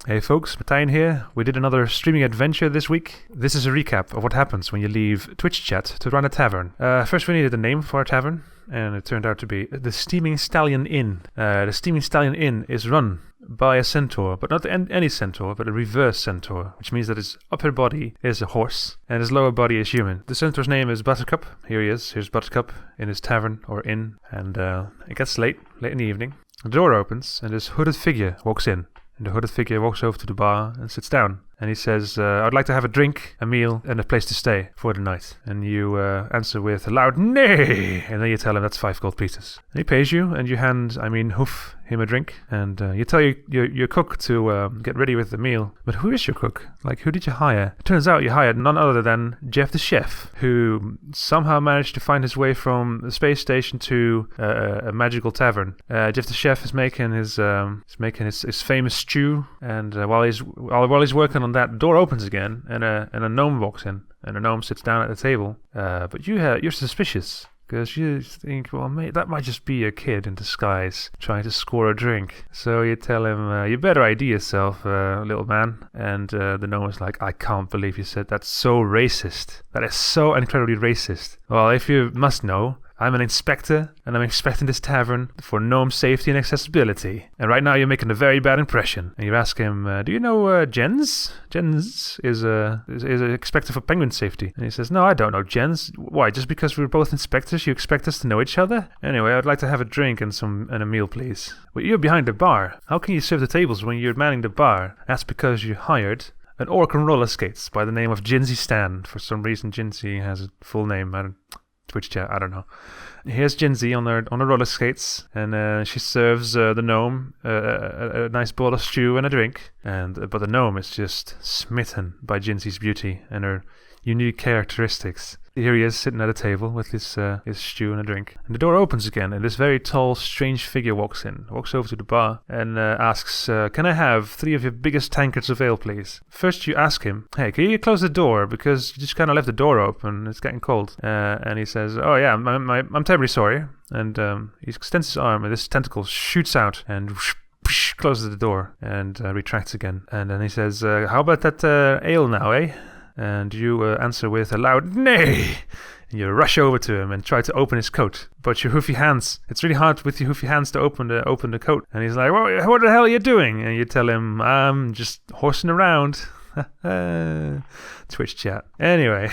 Hey folks, Martijn here. We did another streaming adventure this week. This is a recap of what happens when you leave Twitch chat to run a tavern. First we needed a name for our tavern, and it turned out to be the Steaming Stallion Inn. The Steaming Stallion Inn is run by a centaur, but not any centaur, but a reverse centaur, which means that his upper body is a horse and his lower body is human. The centaur's name is Buttercup. Here he is. Here's Buttercup in his tavern or inn, and it gets late in the evening. The door opens and this hooded figure walks in. And the hooded figure walks over to the bar and sits down. And he says, I'd like to have a drink, a meal, and a place to stay for the night. And you answer with a loud nay! And then you tell him that's 5 gold pieces. And he pays you, and you hoof him a drink. And you tell your cook to get ready with the meal. But who is your cook? Like, who did you hire? It turns out you hired none other than Jeff the chef, who somehow managed to find his way from the space station to a magical tavern. Jeff the chef is making his famous stew, and while he's working on that, the door opens again, and a gnome walks in, and the gnome sits down at the table. But you're suspicious, because you think, well, mate, that might just be a kid in disguise trying to score a drink. So you tell him, you better ID yourself, little man. And the gnome is like, I can't believe you said that's so racist. That is so incredibly racist. Well, if you must know, I'm an inspector, and I'm inspecting this tavern for gnome safety and accessibility. And right now you're making a very bad impression. And you ask him, do you know Jens? Jens is an inspector for penguin safety. And he says, no, I don't know Jens. Why, just because we're both inspectors, you expect us to know each other? Anyway, I'd like to have a drink and a meal, please. Well, you're behind the bar. How can you serve the tables when you're manning the bar? That's because you hired an orc on roller skates by the name of Jinsy Stan. For some reason, Jinsy has a full name. Twitch chat, I don't know. Here's Jinsy on her roller skates, and she serves the gnome a nice bowl of stew and a drink. But the gnome is just smitten by Jinsy's beauty and her unique characteristics. Here he is sitting at a table with his stew and a drink. And the door opens again, and this very tall, strange figure walks over to the bar, and asks, can I have 3 of your biggest tankards of ale, please? First you ask him, hey, can you close the door? Because you just kind of left the door open, it's getting cold. And he says, oh yeah, I'm terribly sorry. And he extends his arm, and this tentacle shoots out, and closes the door, and retracts again. And then he says, how about that ale now, eh? And you answer with a loud nay, and you rush over to him and try to open his coat. But your hoofy hands, it's really hard with your hoofy hands to open the coat. And he's like, well, what the hell are you doing? And you tell him, I'm just horsing around. Twitch chat. Anyway.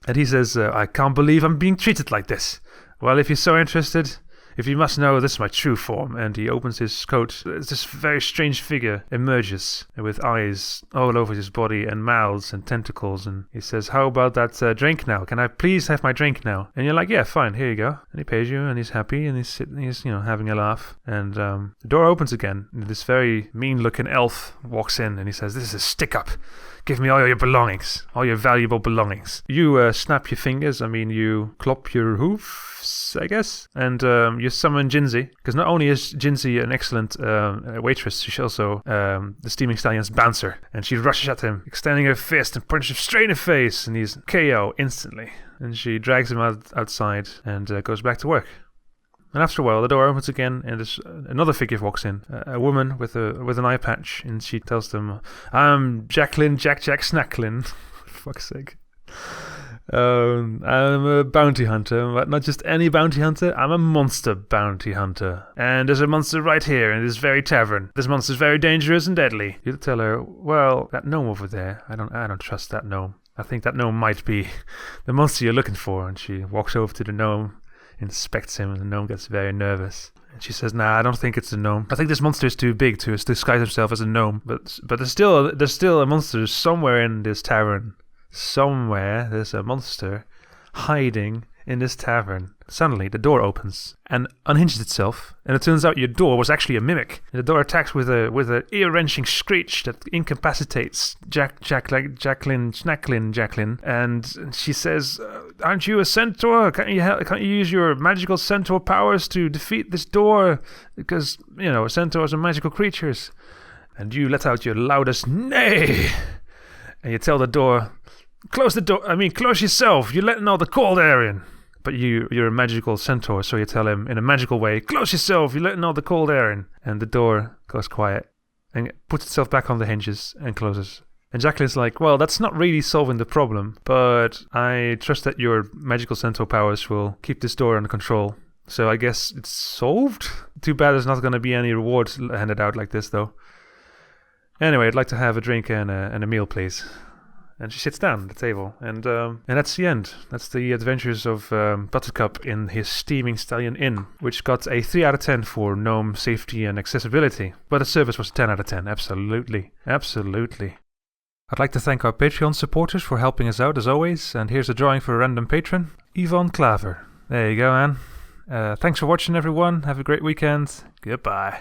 And he says, I can't believe I'm being treated like this. Well, if you're so interested, if you must know, this is my true form. And he opens his coat. This very strange figure emerges with eyes all over his body and mouths and tentacles. And he says, how about that drink now? Can I please have my drink now? And you're like, yeah, fine, here you go. And he pays you, and he's happy, and he's having a laugh. And the door opens again. And this very mean-looking elf walks in, and he says, this is a stick-up. Give me all your belongings, all your valuable belongings. You snap your fingers, you clop your hoofs, I guess, and you summon Jinsy. Because not only is Jinsy an excellent waitress, she's also the Steaming Stallion's bouncer. And she rushes at him, extending her fist and punches him straight in the face, and he's KO instantly. And she drags him outside and goes back to work. And after a while, the door opens again, and another figure walks in, a woman with an eye patch, and she tells them, "I'm Jacqueline Jack Snacklin." For fuck's sake. I'm a bounty hunter, but not just any bounty hunter. I'm a monster bounty hunter, and there's a monster right here in this very tavern. This monster's very dangerous and deadly. You tell her, "Well, that gnome over there, I don't trust that gnome. I think that gnome might be the monster you're looking for." And she walks over to the gnome, inspects him, and the gnome gets very nervous. And she says, "Nah, I don't think it's a gnome. I think this monster is too big to disguise himself as a gnome. But there's still a monster somewhere in this tavern. Somewhere there's a monster hiding in this tavern." Suddenly, the door opens and unhinges itself, and it turns out your door was actually a mimic. And the door attacks with a ear-wrenching screech that incapacitates Jacqueline, and she says, "Aren't you a centaur? Can't you use your magical centaur powers to defeat this door? Because centaurs are magical creatures." And you let out your loudest "nay," and you tell the door, "Close the door. Close yourself. You're letting all the cold air in." But you're a magical centaur, so you tell him in a magical way, "Close yourself, you're letting all the cold air in." And the door goes quiet. and puts itself back on the hinges and closes. And Jacqueline's like, well, that's not really solving the problem, but I trust that your magical centaur powers will keep this door under control. So I guess it's solved? Too bad there's not going to be any rewards handed out like this, though. Anyway, I'd like to have a drink and a meal, please. And she sits down at the table, and that's the end. That's the adventures of Buttercup in his Steaming Stallion Inn, which got a 3 out of 10 for gnome safety and accessibility. But the service was 10 out of 10, absolutely. Absolutely. I'd like to thank our Patreon supporters for helping us out as always, and here's a drawing for a random patron, Yvonne Klaver. There you go, Anne. Thanks for watching, everyone. Have a great weekend. Goodbye.